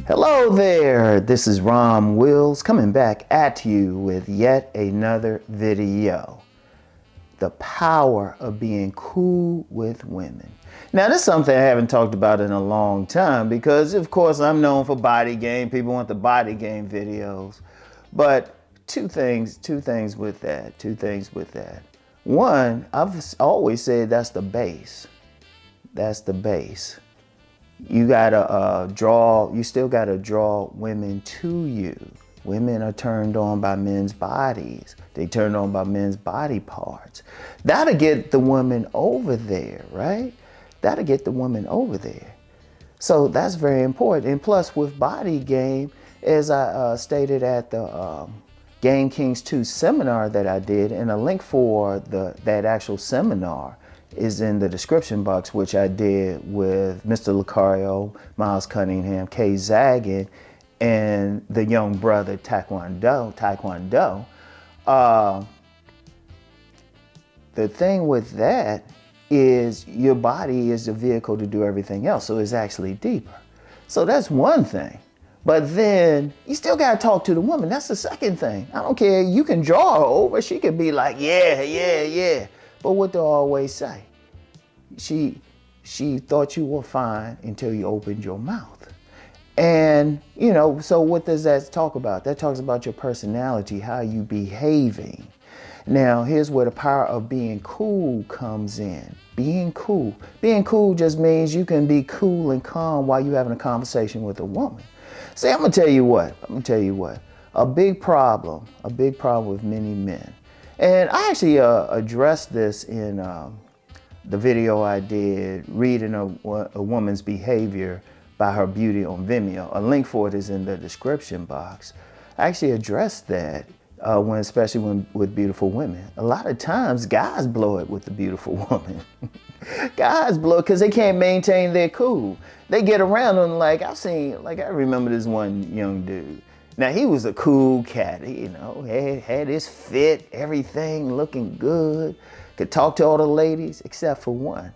Hello there, this is Rom Wills coming back at you with yet another video. The power of being cool with women. Now this is something I haven't talked about in a long time because of course I'm known for body game. People want the body game videos. But two things with that. One, I've always said that's the base. That's the base. You gotta you still gotta draw women to you. Women are turned on by men's bodies. They turned on by men's body parts. That'll get the woman over there, right? That'll get the woman over there. So that's very important. And plus with body game, as I stated at the Game Kings 2 seminar that I did, and a link for that actual seminar is in the description box, which I did with Mr. Lucario, Miles Cunningham, Kay Zaggin, and the young brother Taekwondo. The thing with that is your body is the vehicle to do everything else, so it's actually deeper. So that's one thing. But then you still gotta talk to the woman. That's the second thing. I don't care. You can draw her over. She could be like, yeah. But what do I always say? She thought you were fine until you opened your mouth. And, you know, so what does that talk about? That talks about your personality, how you behaving. Now, here's where the power of being cool comes in. Being cool. Being cool just means you can be cool and calm while you're having a conversation with a woman. See, I'm gonna tell you what. A big problem with many men. And I actually addressed this in the video I did, reading a woman's behavior by her beauty on Vimeo. A link for it is in the description box. I actually addressed that especially with beautiful women. A lot of times guys blow it with the beautiful woman. Guys blow it because they can't maintain their cool. They get around them I remember this one young dude. Now he was a cool cat, you know, had his fit, everything looking good, could talk to all the ladies except for one,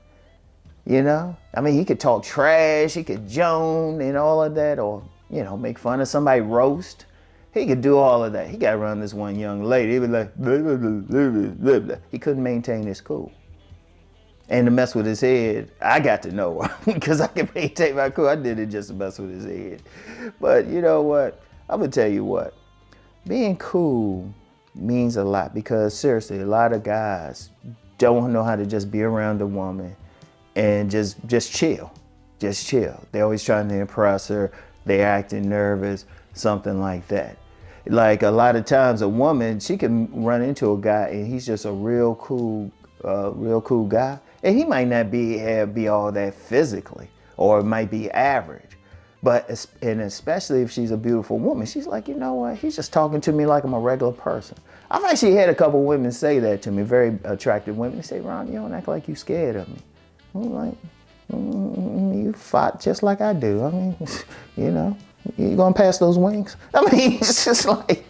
you know? I mean, he could talk trash, he could joan and all of that, or, you know, make fun of somebody, roast. He could do all of that. He got around this one young lady, he was like, blah, blah, blah, blah, blah, blah. He couldn't maintain his cool. And to mess with his head, I got to know her because I can maintain my cool. I did it just to mess with his head. But you know what? I'm gonna tell you what, being cool means a lot because seriously, a lot of guys don't know how to just be around a woman and just chill. They're always trying to impress her. They're acting nervous, something like that. Like a lot of times a woman, she can run into a guy and he's just a real cool guy. And he might not be all that physically, or it might be average. But, and especially if she's a beautiful woman, she's like, you know what? He's just talking to me like I'm a regular person. I've actually had a couple women say that to me, very attractive women. They say, Ron, you don't act like you scared of me. I'm like, you fought just like I do. I mean, you know, you gonna pass those wings? I mean, it's just like,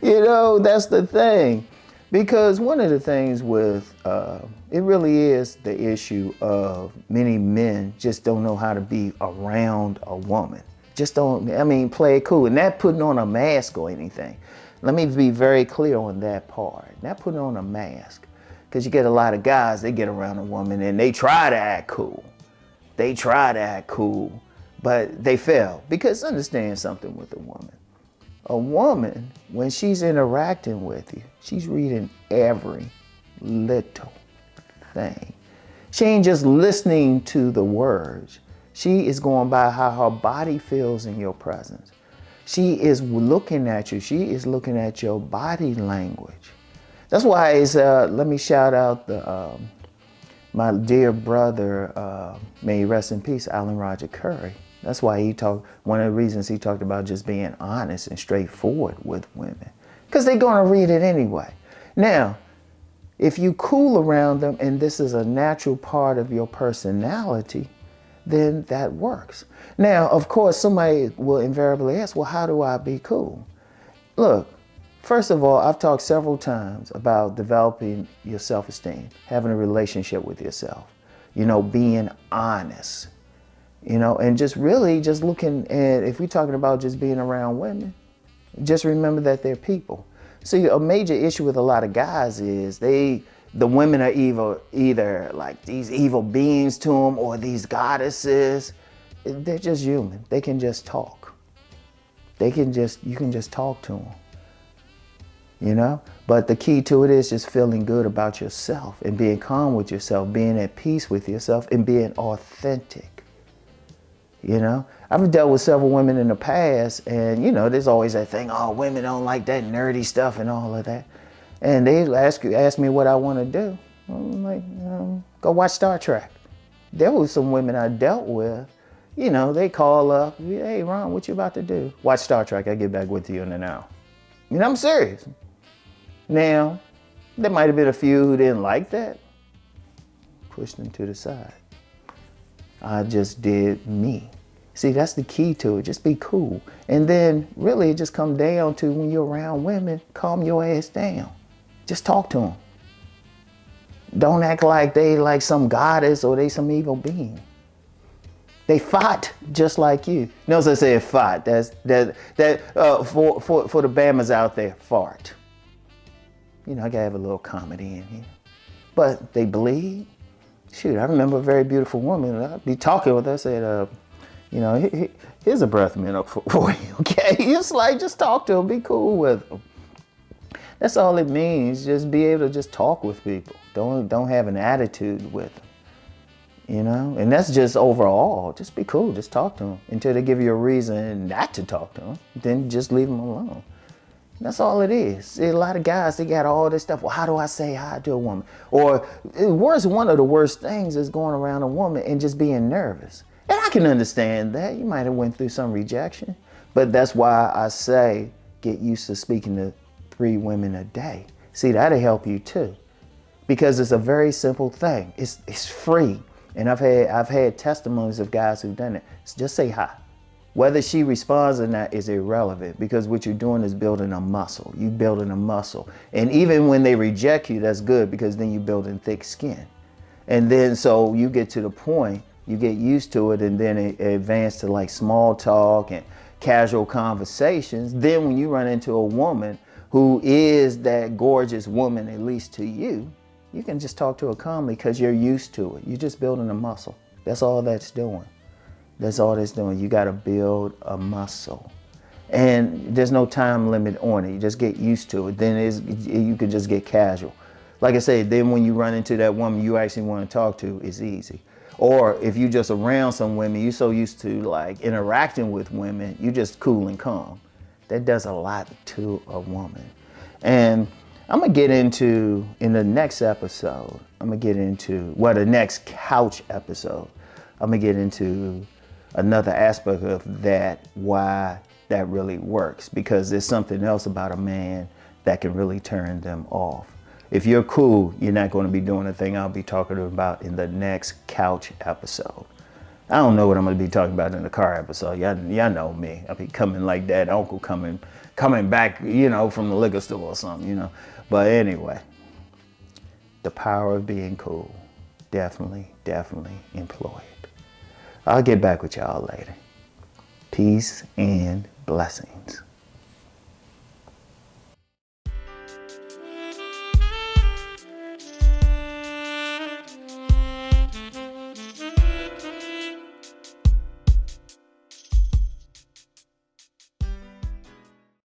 you know, that's the thing. Because one of the things with, it really is the issue of many men just don't know how to be around a woman. Just don't, I mean, play it cool. And not putting on a mask or anything. Let me be very clear on that part. Not putting on a mask. Because you get a lot of guys, they get around a woman and they try to act cool. But they fail. Because understand something with a woman. A woman, when she's interacting with you, she's reading every little thing. She ain't just listening to the words. She is going by how her body feels in your presence. She is looking at you. She is looking at your body language. That's why it's, let me shout out my dear brother, may he rest in peace, Alan Roger Curry. That's why one of the reasons he talked about just being honest and straightforward with women. Because they're going to read it anyway. Now, if you cool around them and this is a natural part of your personality, then that works. Now, of course, somebody will invariably ask, well, how do I be cool? Look, first of all, I've talked several times about developing your self-esteem, having a relationship with yourself, you know, being honest. You know, and just really just looking at, if we're talking about just being around women, just remember that they're people. See, a major issue with a lot of guys is the women are either like these evil beings to them or these goddesses. They're just human. They can just talk. You can just talk to them. You know? But the key to it is just feeling good about yourself and being calm with yourself, being at peace with yourself and being authentic. You know, I've dealt with several women in the past, and you know, there's always that thing, oh, women don't like that nerdy stuff and all of that. And they ask me what I want to do. I'm like, go watch Star Trek. There was some women I dealt with, you know, they call up, hey, Ron, what you about to do? Watch Star Trek, I'll get back with you in an hour. You know, I'm serious. Now, there might have been a few who didn't like that. Pushed them to the side. I just did me. See, that's the key to it. Just be cool. And then really it just comes down to when you're around women, calm your ass down. Just talk to them. Don't act like they like some goddess or they some evil being. They fought just like you. Notice I said fought. For the Bammers out there, fart. You know, I gotta have a little comedy in here. But they bleed. Shoot, I remember a very beautiful woman. I'd be talking with her, said, you know, here's a breath mint for you, okay? It's like, just talk to them, be cool with them. That's all it means, just be able to just talk with people. Don't have an attitude with them, you know? And that's just overall, just be cool, just talk to them until they give you a reason not to talk to them, then just leave them alone. That's all it is. See, a lot of guys, they got all this stuff. Well, how do I say hi to a woman? Or one of the worst things is going around a woman and just being nervous. And I can understand that. You might have went through some rejection. But that's why I say get used to speaking to 3 women a day. See, that'll help you too. Because it's a very simple thing. It's free. And I've had testimonies of guys who've done it. So just say hi. Whether she responds or not is irrelevant, because what you're doing is building a muscle. You're building a muscle. And even when they reject you, that's good, because then you're building thick skin. And then so you get to the point, you get used to it, and then it advances to like small talk and casual conversations. Then when you run into a woman who is that gorgeous woman, at least to you, you can just talk to her calmly because you're used to it. You're just building a muscle. That's all that's doing. That's all that's doing. You got to build a muscle. And there's no time limit on it. You just get used to it. Then you can just get casual. Like I said, then when you run into that woman you actually want to talk to, it's easy. Or if you just around some women, you're so used to like interacting with women, you just cool and calm. That does a lot to a woman. And I'm going to get into, in the next episode, the next couch episode, I'm going to get into another aspect of that, why that really works, because there's something else about a man that can really turn them off. If you're cool, you're not going to be doing the thing I'll be talking about in the next couch episode. I don't know what I'm going to be talking about in the car episode. Y'all know me. I'll be coming like that uncle coming back, you know, from the liquor store or something, you know. But anyway, the power of being cool. Definitely employ it. I'll get back with y'all later. Peace and blessings.